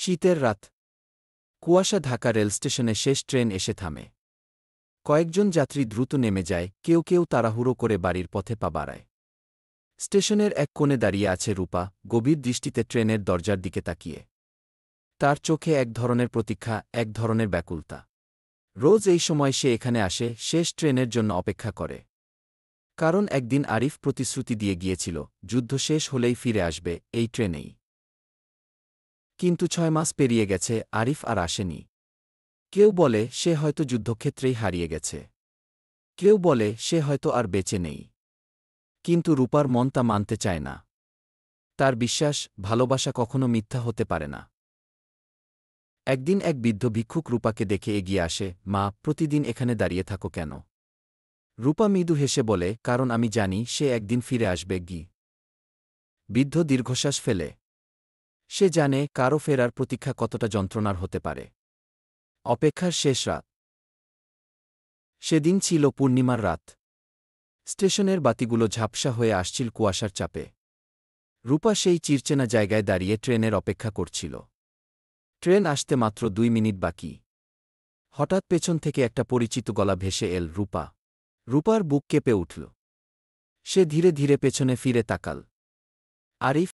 শীতের রাত। কুয়াশা ঢাকা রেলস্টেশনে শেষ ট্রেন এসে থামে। কয়েকজন যাত্রী দ্রুত নেমে যায়, কেউ কেউ তাড়াহুড়ো করে বাড়ির পথে পা বাড়ায়। স্টেশনের এক কোণে দাঁড়িয়ে আছে রূপা, গভীর দৃষ্টিতে ট্রেনের দরজার দিকে তাকিয়ে। তার চোখে এক ধরনের প্রতীক্ষা, এক ধরনের ব্যাকুলতা। রোজ এই সময় সে এখানে আসে, শেষ ট্রেনের জন্য অপেক্ষা করে। কারণ একদিন আরিফ প্রতিশ্রুতি দিয়ে গিয়েছিল, যুদ্ধ শেষ হলেই ফিরে আসবে, এই ট্রেনেই। কিন্তু ৬ মাস পেরিয়ে গেছে, আরিফ আর আসেনি। কেউ বলে সে হয়তো যুদ্ধক্ষেত্রেই হারিয়ে গেছে। কেউ বলে সে হয়তো আর বেঁচে নেই। কিন্তু রূপার মন তা মানতে চায় না। তার বিশ্বাস, ভালোবাসা কখনো মিথ্যা হতে পারে না। একদিন এক বৃদ্ধ ভিক্ষুক রূপাকে দেখে এগিয়ে আসে। মা, প্রতিদিন এখানে দাঁড়িয়ে থাকো কেন? রূপা মৃদু হেসে বলে, কারণ আমি জানি সে একদিন ফিরে আসবে। বৃদ্ধ দীর্ঘশ্বাস ফেলে। সে জানে কারো ফেরার প্রতীক্ষা কতটা যন্ত্রণার হতে পারে। অপেক্ষার শেষ রাত। সেদিন ছিল পূর্ণিমার রাত। স্টেশনের বাতিগুলো ঝাপসা হয়ে আসছিল কুয়াশার চাপে। রূপা সেই চিরচেনা জায়গায় দাঁড়িয়ে ট্রেনের অপেক্ষা করছিল। ট্রেন আসতে মাত্র ২ মিনিট বাকি। হঠাৎ পেছন থেকে একটা পরিচিত গলা ভেসে এল, রূপা। রূপার বুক কেঁপে উঠল। সে ধীরে ধীরে পেছনে ফিরে তাকাল। আরিফ,